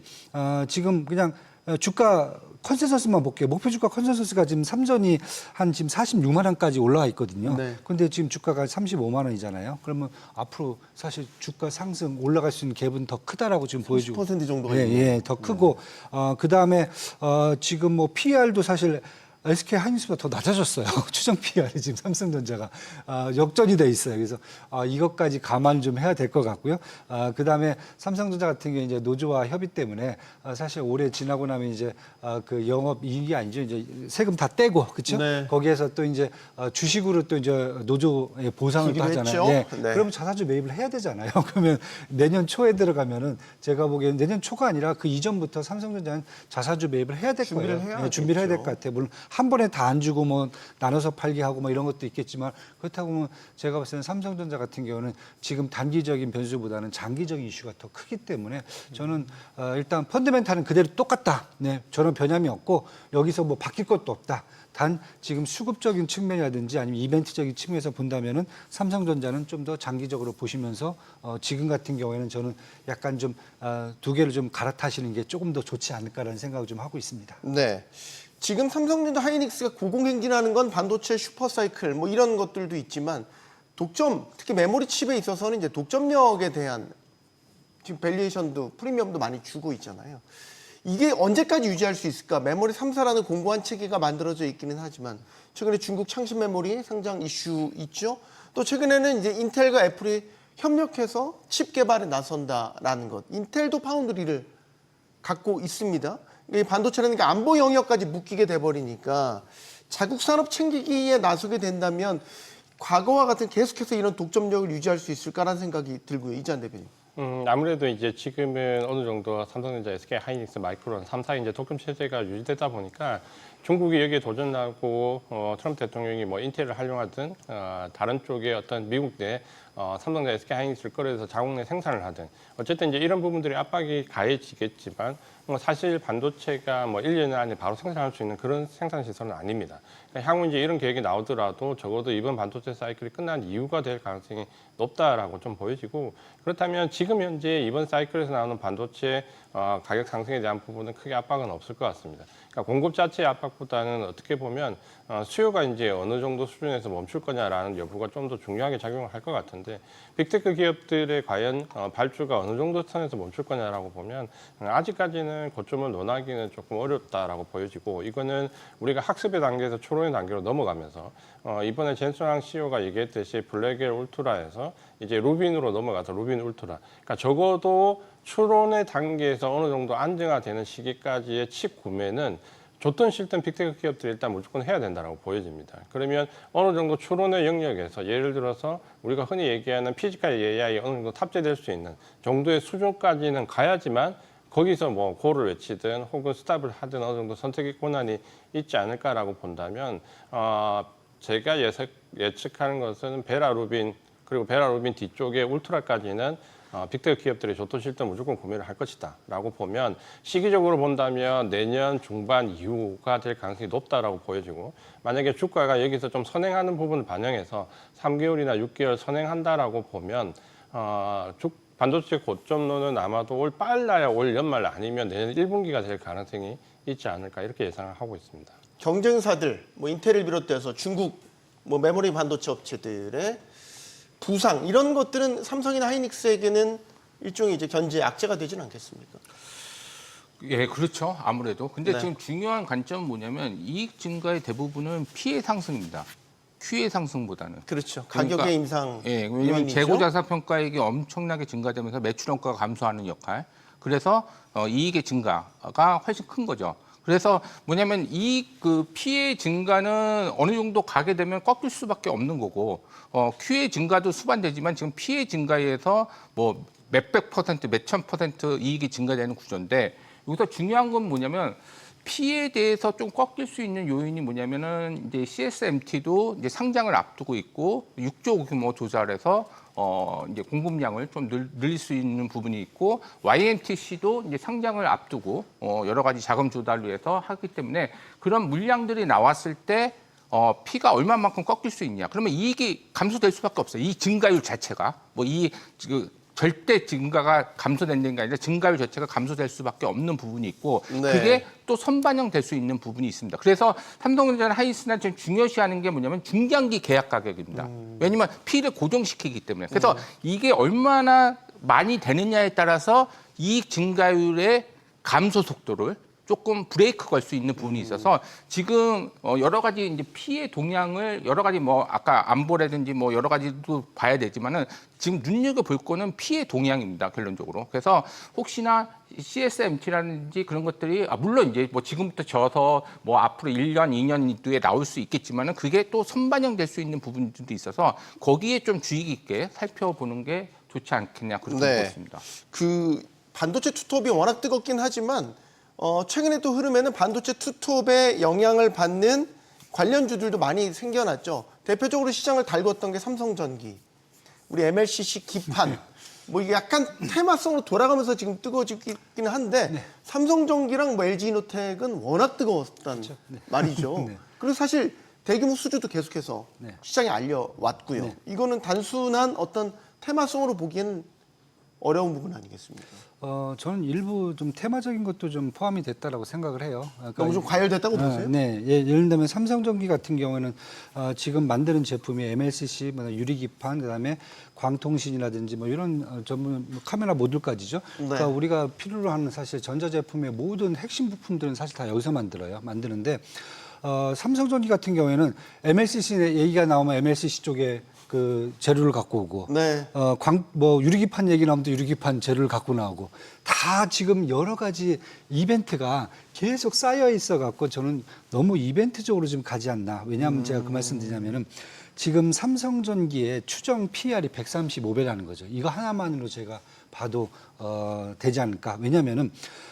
지금 그냥 주가 컨센서스만 볼게요. 목표 주가 컨센서스가 지금 삼전이 한 지금 46만 원까지 올라와 있거든요. 네. 근데 지금 주가가 35만 원이잖아요. 그러면 앞으로 사실 주가 상승 올라갈 수 있는 갭은 더 크다라고 지금 보여주고 10% 정도가 예, 있네요. 예, 더 크고 그다음에 지금 뭐 PER도 사실 SK 하이닉스보다 더 낮아졌어요. 추정 PER이 지금 삼성전자가 역전이 돼 있어요. 그래서 이것까지 감안 좀 해야 될 것 같고요. 그다음에 삼성전자 같은 경우 이제 노조와 협의 때문에 사실 올해 지나고 나면 이제 그 영업 이익이 아니죠. 이제 세금 다 떼고 그렇죠. 네. 거기에서 또 이제 주식으로 또 이제 노조에 보상을 또 주기로 하잖아요. 했죠. 예. 네. 그러면 자사주 매입을 해야 되잖아요. 그러면 내년 초에 들어가면은 제가 보기에는 내년 초가 아니라 그 이전부터 삼성전자는 자사주 매입을 해야 될 준비를 거예요. 해야겠죠. 준비를 해야 될 것 같아요. 물론 한 번에 다 안 주고 뭐 나눠서 팔기 하고 뭐 이런 것도 있겠지만 그렇다고 하면 제가 봤을 때는 삼성전자 같은 경우는 지금 단기적인 변수보다는 장기적인 이슈가 더 크기 때문에 저는 일단 펀드멘탈은 그대로 똑같다. 네, 저는 변함이 없고 여기서 뭐 바뀔 것도 없다. 단 지금 수급적인 측면이라든지 아니면 이벤트적인 측면에서 본다면은 삼성전자는 좀 더 장기적으로 보시면서 지금 같은 경우에는 저는 약간 좀 두 개를 좀 갈아타시는 게 조금 더 좋지 않을까라는 생각을 좀 하고 있습니다. 네. 지금 삼성전자 하이닉스가 고공행진하는 건 반도체 슈퍼사이클 뭐 이런 것들도 있지만 독점, 특히 메모리 칩에 있어서는 이제 독점력에 대한 지금 밸류에이션도 프리미엄도 많이 주고 있잖아요. 이게 언제까지 유지할 수 있을까? 메모리 3사라는 공고한 체계가 만들어져 있기는 하지만 최근에 중국 창신 메모리 상장 이슈 있죠. 또 최근에는 이제 인텔과 애플이 협력해서 칩 개발에 나선다라는 것. 인텔도 파운드리를 갖고 있습니다. 이 반도체라는 게 안보 영역까지 묶이게 돼버리니까 자국 산업 챙기기에 나서게 된다면 과거와 같은 계속해서 이런 독점력을 유지할 수 있을까라는 생각이 들고요. 이재한 대표님. 아무래도 이제 지금은 어느 정도 삼성전자, SK 하이닉스, 마이크론 3사 이제 독점 체제가 유지되다 보니까 중국이 여기에 도전하고 트럼프 대통령이 뭐 인텔을 활용하든 다른 쪽에 어떤 미국 내 삼성전자, SK 하이닉스를 끌어서 자국 내 생산을 하든 어쨌든 이제 이런 부분들이 압박이 가해지겠지만 사실 반도체가 뭐 1년 안에 바로 생산할 수 있는 그런 생산 시설은 아닙니다. 그러니까 향후 이제 이런 계획이 나오더라도 적어도 이번 반도체 사이클이 끝난 이유가 될 가능성이 높다라고 좀 보여지고 그렇다면 지금 현재 이번 사이클에서 나오는 반도체 가격 상승에 대한 부분은 크게 압박은 없을 것 같습니다. 그러니까 공급 자체의 압박보다는 어떻게 보면 수요가 이제 어느 정도 수준에서 멈출 거냐라는 여부가 좀 더 중요하게 작용을 할 것 같은데 빅테크 기업들의 과연 발주가 어느 정도 선에서 멈출 거냐라고 보면 아직까지는 고점을 논하기는 조금 어렵다라고 보여지고 이거는 우리가 학습의 단계에서 초론의 단계로 넘어가면서 이번에 젠슨왕 CEO가 얘기했듯이 블랙엘 울트라에서 이제 루빈으로 넘어가서 루빈 울트라. 그러니까 적어도 추론의 단계에서 어느 정도 안정화되는 시기까지의 칩 구매는 좋든 싫든 빅테크 기업들이 일단 무조건 해야 된다고 보여집니다. 그러면 어느 정도 추론의 영역에서 예를 들어서 우리가 흔히 얘기하는 피지컬 AI 어느 정도 탑재될 수 있는 정도의 수준까지는 가야지만 거기서 뭐 고를 외치든 혹은 스탑을 하든 어느 정도 선택의 권한이 있지 않을까라고 본다면 제가 예측하는 것은 베라 루빈 그리고 베라 루빈 뒤쪽에 울트라까지는 빅테크 기업들이 좋든 싫든 무조건 구매를 할 것이다 라고 보면 시기적으로 본다면 내년 중반 이후가 될 가능성이 높다라고 보여지고 만약에 주가가 여기서 좀 선행하는 부분을 반영해서 3개월이나 6개월 선행한다라고 보면 반도체 고점론은 아마도 올 빨라야 올 연말 아니면 내년 1분기가 될 가능성이 있지 않을까 이렇게 예상을 하고 있습니다. 경쟁사들, 뭐 인텔을 비롯해서 중국 뭐 메모리 반도체 업체들의 부상 이런 것들은 삼성이나 하이닉스에게는 일종의 이제 견제 악재가 되지는 않겠습니까? 예, 그렇죠. 아무래도. 근데 네. 지금 중요한 관점은 뭐냐면 이익 증가의 대부분은 피해 상승입니다. 큐의 상승보다는. 그렇죠. 가격의 그러니까, 인상. 예, 왜냐하면 요인이죠. 재고자산 평가액이 엄청나게 증가되면서 매출 원가가 감소하는 역할. 그래서 이익의 증가가 훨씬 큰 거죠. 그래서 뭐냐면 이 그 피해 증가는 어느 정도 가게 되면 꺾일 수밖에 없는 거고 큐의 증가도 수반되지만 지금 피해 증가에서 뭐 몇백 퍼센트, 몇천 퍼센트 이익이 증가되는 구조인데 여기서 중요한 건 뭐냐면 피해에 대해서 좀 꺾일 수 있는 요인이 뭐냐면은 이제 CSMT도 이제 상장을 앞두고 있고 6조 규모 조달해서 이제 공급량을 좀 늘릴 수 있는 부분이 있고 YMTC도 이제 상장을 앞두고 여러 가지 자금 조달을 위해서 하기 때문에 그런 물량들이 나왔을 때 피가 얼마만큼 꺾일 수 있냐? 그러면 이익이 감소될 수밖에 없어요. 이 증가율 자체가 뭐 이 절대 증가가 감소된다는 게 아니라 증가율 자체가 감소될 수밖에 없는 부분이 있고 네. 그게 또 선반영될 수 있는 부분이 있습니다. 그래서 삼성전자는 하이닉스나 지금 중요시하는 게 뭐냐면 중장기 계약 가격입니다. 왜냐하면 P를 고정시키기 때문에. 그래서 이게 얼마나 많이 되느냐에 따라서 이익 증가율의 감소 속도를 조금 브레이크 걸 수 있는 부분이 있어서 지금 여러 가지 이제 피해 동향을 여러 가지 뭐 아까 안보라든지 뭐 여러 가지도 봐야 되지만은 지금 눈여겨 볼 거는 피해 동향입니다 결론적으로. 그래서 혹시나 CSMT라든지 그런 것들이 물론 이제 뭐 지금부터 져서 뭐 앞으로 1년, 2년 뒤에 나올 수 있겠지만은 그게 또 선반영될 수 있는 부분들도 있어서 거기에 좀 주의 깊게 살펴보는 게 좋지 않겠냐 그렇게 보고 있습니다. 그 반도체 투톱이 워낙 뜨겁긴 하지만 최근에 또 흐름에는 반도체 투톱에 영향을 받는 관련주들도 많이 생겨났죠. 대표적으로 시장을 달궜던 게 삼성전기, 우리 MLCC 기판, 뭐 이게 약간 테마성으로 돌아가면서 지금 뜨거워지긴 한데 삼성전기랑 뭐 LG이노텍은 워낙 뜨거웠단 말이죠. 그리고 사실 대규모 수주도 계속해서 시장에 알려왔고요. 이거는 단순한 어떤 테마성으로 보기에는 어려운 부분 아니겠습니까? 저는 일부 좀 테마적인 것도 좀 포함이 됐다라고 생각을 해요. 너무 좀 과열됐다고 보세요? 네, 예를 들면 삼성전기 같은 경우에는 지금 만드는 제품이 MLCC, 유리기판, 그다음에 광통신이라든지 뭐 이런 전문 카메라 모듈까지죠. 그러니까 우리가 필요로 하는 사실 전자제품의 모든 핵심 부품들은 사실 다 여기서 만드는데 삼성전기 같은 경우에는 MLCC 얘기가 나오면 MLCC 쪽에 그 재료를 갖고 오고, 유리기판 얘기 나오면 또 유리기판 재료를 갖고 나오고, 다 지금 여러 가지 이벤트가 계속 쌓여 있어 갖고 저는 너무 이벤트적으로 좀 가지 않나. 왜냐하면 제가 그 말씀 드리냐면은 지금 삼성전기의 추정 PR이 135배라는 거죠. 이거 하나만으로 제가 봐도 되지 않을까. 왜냐하면은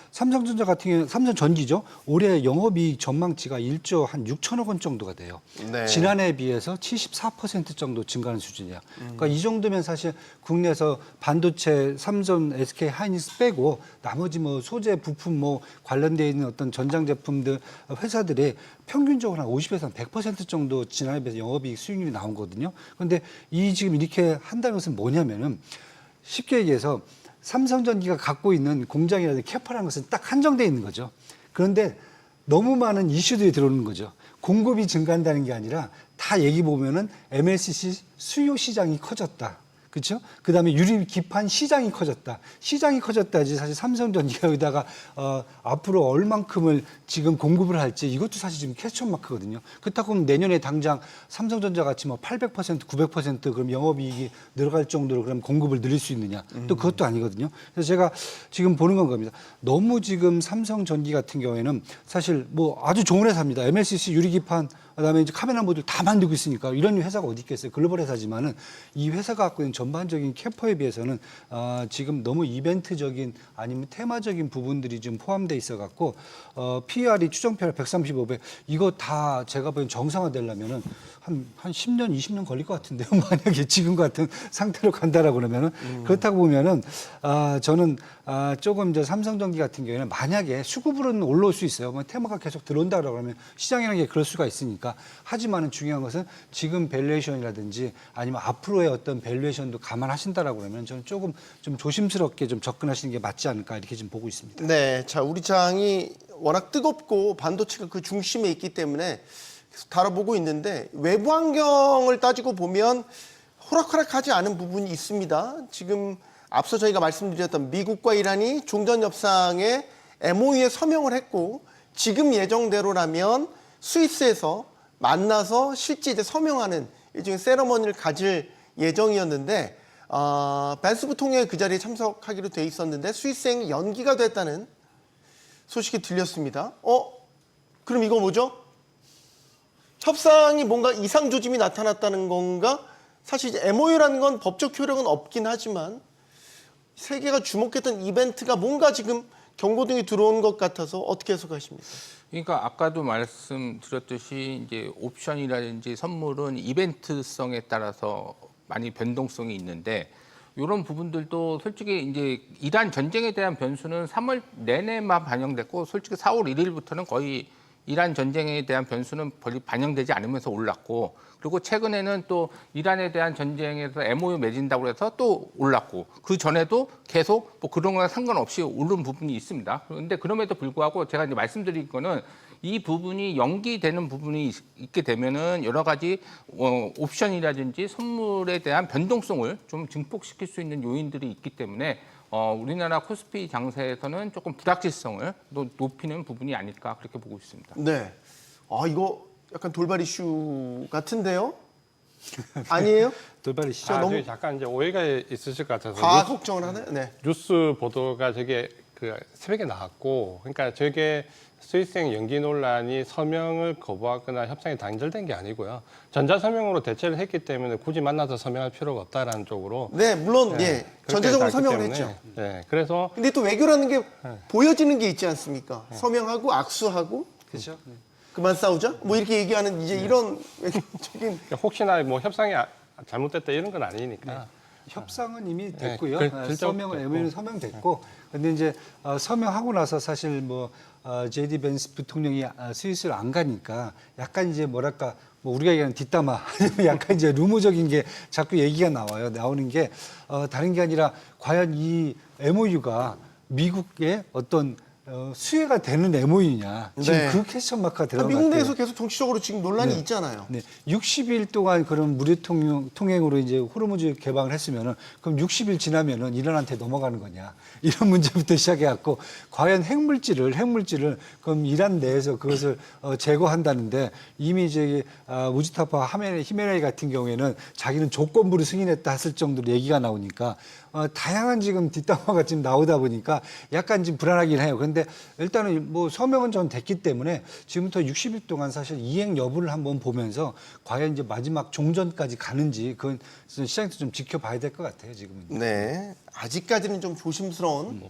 삼성전자 같은 경우는 삼성전기죠. 올해 영업이익 전망치가 1조 한 6천억 원 정도가 돼요. 네. 지난해에 비해서 74% 정도 증가하는 수준이야. 그러니까 이 정도면 사실 국내에서 반도체, 삼성, SK 하이닉스 빼고 나머지 뭐 소재, 부품 뭐 관련돼 있는 어떤 전장 제품들 회사들이 평균적으로 한 50에서 100% 정도 지난해에 비해서 영업이익 수익률이 나온 거거든요. 그런데 이 지금 이렇게 한다는 것은 뭐냐면은 쉽게 얘기해서 삼성전기가 갖고 있는 공장이라든지 캐파라는 것은 딱 한정돼 있는 거죠. 그런데 너무 많은 이슈들이 들어오는 거죠. 공급이 증가한다는 게 아니라 다 얘기 보면은 MLCC 수요 시장이 커졌다. 그렇죠? 그다음에 유리기판 시장이 커졌다. 시장이 커졌다지 사실 삼성전기가 여기다가 앞으로 얼만큼을 지금 공급을 할지 이것도 사실 지금 퀘스천 마크거든요. 그렇다고 하면 내년에 당장 삼성전자 같이 뭐 800%, 900% 그럼 영업이익이 늘어갈 정도로 그럼 공급을 늘릴 수 있느냐? 또 그것도 아니거든요. 그래서 제가 지금 보는 건 겁니다. 너무 지금 삼성전기 같은 경우에는 사실 뭐 아주 좋은 회사입니다. MLCC 유리기판 그다음에 이제 카메라 모듈 다 만들고 있으니까 이런 회사가 어디 있겠어요? 글로벌 회사지만은 이 회사가 갖고 있는 전반적인 캐퍼에 비해서는 지금 너무 이벤트적인 아니면 테마적인 부분들이 좀 포함돼 있어 갖고 PR이 추정 PR 135배 이거 다 제가 보기엔 정상화되려면은 한 10년, 20년 걸릴 것 같은데요. 만약에 지금 같은 상태로 간다라고 그러면은 그렇다고 보면은 저는 조금 이제 삼성전기 같은 경우에는 만약에 수급으로는 올라올 수 있어요. 뭐 테마가 계속 들어온다라고 그러면 시장이라는 게 그럴 수가 있으니까. 하지만은 중요한 것은 지금 밸류에이션이라든지 아니면 앞으로의 어떤 밸류에이션도 감안하신다라고 그러면 저는 조금 좀 조심스럽게 좀 접근하시는 게 맞지 않을까 이렇게 지금 보고 있습니다. 네, 자 우리 장이 워낙 뜨겁고 반도체가 그 중심에 있기 때문에 계속 다뤄보고 있는데 외부 환경을 따지고 보면 호락호락하지 않은 부분이 있습니다. 지금 앞서 저희가 말씀드렸던 미국과 이란이 종전협상에 MOU에 서명을 했고 지금 예정대로라면 스위스에서 만나서 실제 이제 서명하는 일종의 세러머니를 가질 예정이었는데 벤스 부통령이 그 자리에 참석하기로 돼 있었는데 스위스행이 연기가 됐다는 소식이 들렸습니다. 그럼 이거 뭐죠? 협상이 뭔가 이상 조짐이 나타났다는 건가? 사실 이제 MOU라는 건 법적 효력은 없긴 하지만 세계가 주목했던 이벤트가 뭔가 지금 경고등이 들어온 것 같아서 어떻게 해석하십니까? 그러니까 아까도 말씀드렸듯이 이제 옵션이라든지 선물은 이벤트성에 따라서 많이 변동성이 있는데 이런 부분들도 솔직히 이제 이란 전쟁에 대한 변수는 3월 내내만 반영됐고 솔직히 4월 1일부터는 거의 이란 전쟁에 대한 변수는 별로 반영되지 않으면서 올랐고 그리고 최근에는 또 이란에 대한 전쟁에서 MOU 맺은다고 해서 또 올랐고 그 전에도 계속 뭐 그런 거랑 상관없이 오른 부분이 있습니다. 그런데 그럼에도 불구하고 제가 이제 말씀드릴 거는 이 부분이 연기되는 부분이 있게 되면은 여러 가지 옵션이라든지 선물에 대한 변동성을 좀 증폭시킬 수 있는 요인들이 있기 때문에 우리나라 코스피 장세에서는 조금 불확실성을 높이는 부분이 아닐까 그렇게 보고 있습니다. 네. 아, 이거 약간 돌발 이슈 같은데요? 아니에요? 돌발이 시죠. 아, 너무- 저기 잠깐 이제 오해가 있으실 것 같아서 과학 걱정을 하네. 네. 뉴스 보도가 저게 그 새벽에 나왔고, 그러니까 저게 스위스행 연기 논란이 서명을 거부하거나 협상이 단절된 게 아니고요. 전자 서명으로 대체를 했기 때문에 굳이 만나서 서명할 필요가 없다라는 쪽으로. 네, 물론 예. 그렇게 전체적으로 갔기 서명을 때문에, 했죠. 네, 그래서 근데 또 외교라는 게 보여지는 게 있지 않습니까? 서명하고 악수하고 그렇죠. 그만 싸우자? 뭐 이렇게 얘기하는 이제 이런 외교적인 혹시나 뭐 협상이 잘못됐다 이런 건 아니니까. 협상은 이미 됐고요. 네, 결정 서명은 됐고. MOU는 서명됐고, 근데 이제 서명하고 나서 사실 뭐 JD 벤스 부통령이 스위스를 안 가니까 약간 이제 뭐랄까 뭐 우리가 얘기하는 뒷담화, 약간 이제 루머적인 게 자꾸 얘기가 나와요. 나오는 게 다른 게 아니라 과연 이 MOU가 미국의 어떤 수혜가 되는 MOU냐 지금 네. 그 퀘스천 마크가 들어간 것 미국 같아요. 내에서 계속 정치적으로 지금 논란이 네. 있잖아요. 네, 60일 동안 그런 무료 통행으로 이제 호르무즈 개방을 했으면은 그럼 60일 지나면은 이란한테 넘어가는 거냐 이런 문제부터 시작해갖고 과연 핵물질을 그럼 이란 내에서 그것을 제거한다는데 이미 이제 무지타파 히메네이 같은 경우에는 자기는 조건부를 승인했다 했을 정도로 얘기가 나오니까 다양한 지금 뒷담화가 지금 나오다 보니까 약간 지금 불안하긴 해요. 그런데 일단은 뭐 서명은 전 됐기 때문에 지금부터 60일 동안 사실 이행 여부를 한번 보면서 과연 이제 마지막 종전까지 가는지 그건 시장에서 좀 지켜봐야 될 것 같아요. 지금은. 네. 아직까지는 좀 조심스러운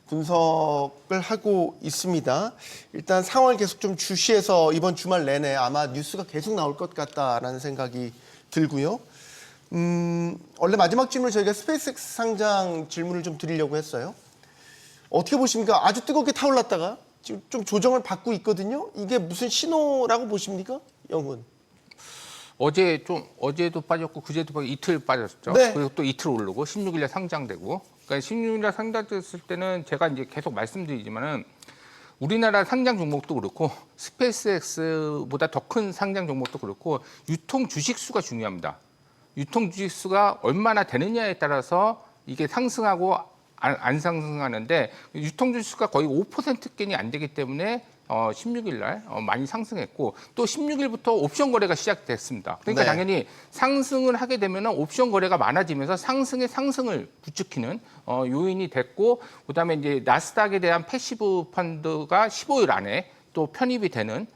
분석을 하고 있습니다. 일단 상황을 계속 좀 주시해서 이번 주말 내내 아마 뉴스가 계속 나올 것 같다라는 생각이 들고요. 원래 마지막 질문을 저희가 스페이스X 상장 질문을 좀 드리려고 했어요. 어떻게 보십니까? 아주 뜨겁게 타올랐다가 지금 좀 조정을 받고 있거든요. 이게 무슨 신호라고 보십니까? 영훈. 어제도 빠졌고 그제도 빠졌고 이틀 빠졌죠. 네. 그리고 또 이틀 오르고 16일에 상장되고. 그러니까 16일에 상장됐을 때는 제가 이제 계속 말씀드리지만은 우리나라 상장 종목도 그렇고 스페이스X보다 더 큰 상장 종목도 그렇고 유통 주식 수가 중요합니다. 유통 주식 수가 얼마나 되느냐에 따라서 이게 상승하고 안 상승하는데 유통 주식 수가 거의 5%께는 안 되기 때문에 16일 날 많이 상승했고 또 16일부터 옵션 거래가 시작됐습니다. 그러니까 네. 당연히 상승을 하게 되면 옵션 거래가 많아지면서 상승의 상승을 부추기는 요인이 됐고 그다음에 이제 나스닥에 대한 패시브 펀드가 15일 안에 또 편입이 되는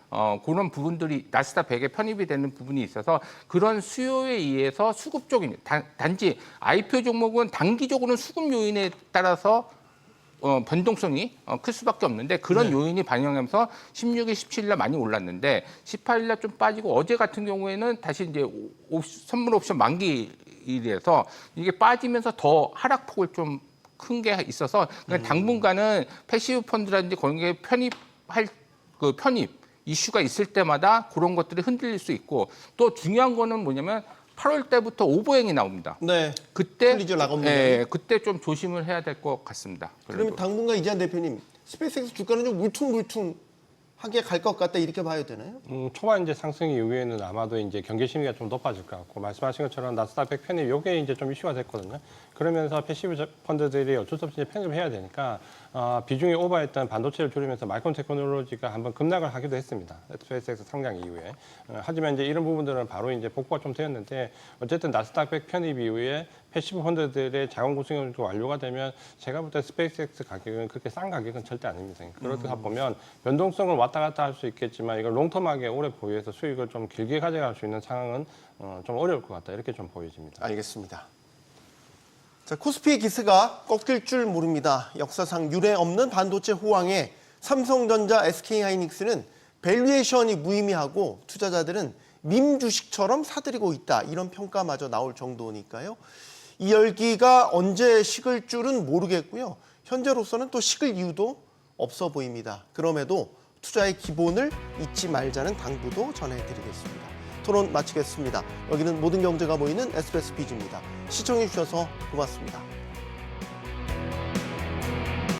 그런 부분들이 나스닥 100에 편입이 되는 부분이 있어서 그런 수요에 의해서 수급 쪽인 단지 IPO 종목은 단기적으로는 수급 요인에 따라서 변동성이 클 수밖에 없는데 그런 요인이 반영하면서 16일, 17일 날 많이 올랐는데 18일 날 좀 빠지고 어제 같은 경우에는 다시 이제 선물 옵션 만기일이라서 이게 빠지면서 더 하락폭을 좀 큰 게 있어서 그냥 당분간은 패시브 펀드라든지 그런 게 편입할 편입 이슈가 있을 때마다 그런 것들이 흔들릴 수 있고 또 중요한 거는 뭐냐면 8월 때부터 오버행이 나옵니다. 네. 그때 풀리죠, 락 없는 그때 좀 조심을 해야 될 것 같습니다. 그러면 당분간 이재한 대표님 스페이스X 주가는 좀 울퉁불퉁하게 갈 것 같다 이렇게 봐야 되나요? 초반 이제 상승 이후에는 아마도 이제 경계 심리가 좀 높아질 것 같고 말씀하신 것처럼 나스닥 100 편입 요게 이제 좀 이슈가 됐거든요. 그러면서 패시브 펀드들이 어쩔 수 없이 편입을 해야 되니까 비중이 오버했던 반도체를 줄이면서 마이크론 테크놀로지가 한번 급락을 하기도 했습니다. 스페이스X 상장 이후에. 하지만 이제 이런 부분들은 바로 이제 복구가 좀 되었는데 어쨌든 나스닥 100 편입 이후에 패시브 펀드들의 자원 구성이 완료가 되면 제가 볼 때 스페이스X 가격은 그렇게 싼 가격은 절대 아닙니다. 그러다 보면 변동성을 왔다 갔다 할 수 있겠지만 이걸 롱텀하게 오래 보유해서 수익을 좀 길게 가져갈 수 있는 상황은 좀 어려울 것 같다 이렇게 좀 보여집니다. 알겠습니다. 자, 코스피 기세가 꺾일 줄 모릅니다. 역사상 유례 없는 반도체 호황에 삼성전자, SK하이닉스는 밸류에이션이 무의미하고 투자자들은 밈 주식처럼 사들이고 있다. 이런 평가마저 나올 정도니까요. 이 열기가 언제 식을 줄은 모르겠고요. 현재로서는 또 식을 이유도 없어 보입니다. 그럼에도 투자의 기본을 잊지 말자는 당부도 전해드리겠습니다. 토론 마치겠습니다. 여기는 모든 경제가 모이는 SBS 비즈입니다. 시청해주셔서 고맙습니다.